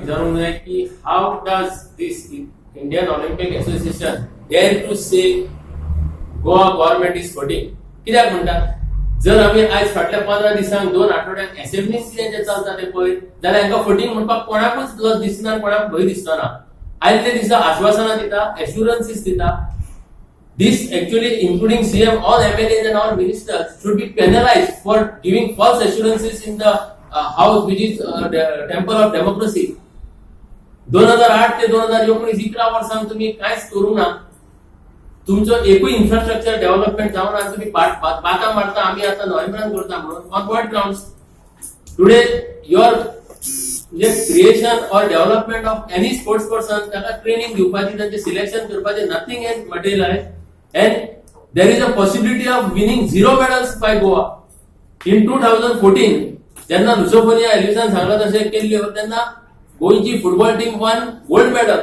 विचारूंक जाय की how does this Indian Olympic Association dare to say Goa government is fighting? कित्याक म्हणटात? जर आम्ही आज फाटल्या 15 दिसांक 2 आठवड्यांक असेंब्लीज जे चलता ते पळय जाल्यार हांकां फटींग म्हणपाक कोणाकूच लज दिसना, कोणाक भंय दिसना. आयले दिसा आश्वासनां दिता, एश्युरन्सीस दिता. This actually, including CM, all MLAs and all ministers should be penalized for giving false assurances in the house, which is the temple of democracy. 2008 ते 2019 11 वर्सांक तुम्ही कांयच करूंक ना. तुमचो एकूय इन्फ्रास्ट्रक्चर डेव्हलपमेंट जावन आनी तुम्ही बाता मारता आमी आता नोव्हेंबरान करता म्हणून. On what grounds? Today your जे creation or development of any sports person ताका ट्रेनिंग दिवपाची, तांचे सिलेक्शन करपाचे, nothing is materialise. And there is a possibility of winning 0 medals by Goa. In 2014, जेन्ना लुसोफोनिया एल्विसान सांगला तशें केल्ल्यो तेन्ना गोंयची football team one gold medal.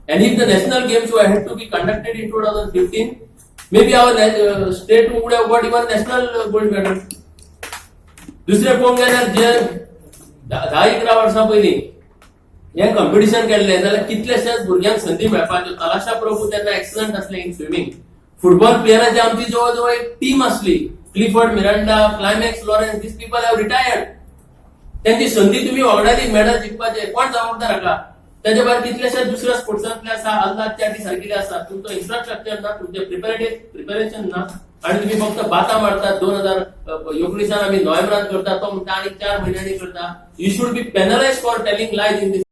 And if the national games were had to be conducted in 2015, maybe our state would have got even national gold medal. दुसरे पळोवंक गेल्यार जे 10-11 वर्सां पयलीं हें कॉम्पिटिशन केल्लें जाल्यार कितलेशेच भुरग्यांक संदी मेळपाच्यो. तलाशा प्रभू तेन्ना एक्सलंट आसले इन स्विमींग. फुटबॉल प्लेयरांची आमची जवळ जवळ एक टीम असली. Clifford Miranda, climax Lawrence, this people have retired. त्यांची संधी तुम्ही वगडाली मेडल जिखपाचे, कोण जबाबदार आहा? त्याच्या भायर कितलेशेच दुसऱ्या स्पोर्ट्सांतले आसा, अल्लाद चाटी सारकिले आसा. तुमचो इन्फ्रास्ट्रक्चर ना, तुमचे प्रिपरेशन ना, आणि तुम्ही फक्त बाता मारतात. 2019 आम्ही नोव्हेंबरान करता, तो म्हणटा आनी 4 महिन्यांनी करता. You should be penalise for telling lies in this.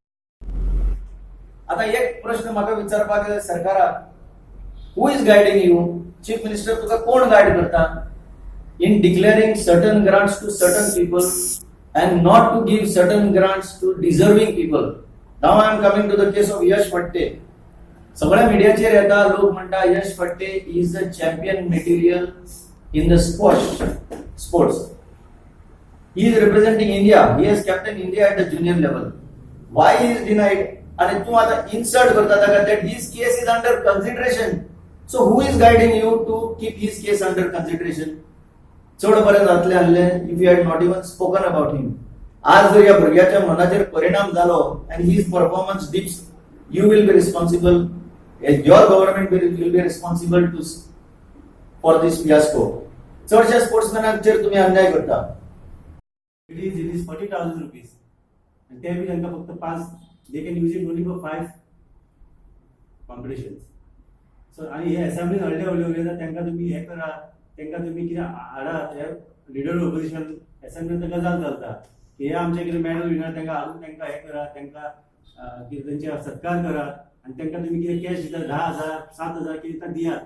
आता एक प्रश्न म्हाका विचारपाक जाय सरकाराक, who is guiding you? Chief Minister तुका कोण गाइड करता in declaring certain grants to certain people and not to give certain grants to deserving people? Now I am coming to the case of Yash Fatte. सगळ्या मीडियाचेर येता, लोक म्हणटा यश फट्टे is a champion material in the sports. He is representing India. He has captained India at the junior level. Why he is denied? आणि तू आता insert करता ताका that his case is under consideration. So who is guiding you to keep his case under consideration? चड बरें जातलें आसलें if you had not even spoken about him. आज जर या भुरग्याच्या मनाचेर परिणाम जालो and his performance dips, you will be responsible. Your government will be responsible for this fiasco. चडशा स्पोर्ट्समॅनांचेर तुम्ही अन्याय करता. It is 40,000 rupees. And ते बी तांकां फक्त 5, they can use it only for 5 competitions. So आणि हे असेंब्लीन हळडे तांकां तुम्ही हे करा, तांकां तुम्ही कितें हाडात. हे लिडर ऑपोजिशन असेंब्लीन तांकां गजाल चलता की हे आमचे कितें मेडल विनर तांकां हाडून तांकां हे करा, तांकां कितें तेंचे सत्कार करात आनी तांकां तुम्ही कितें कॅश दिता 10,000 7,000 कितें दियात.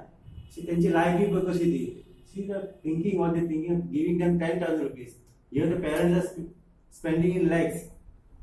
सी तेंची लायफी कशी ती. See the thinking on the thinking giving them 10,000 rupees. Here the parents are spending in lakhs.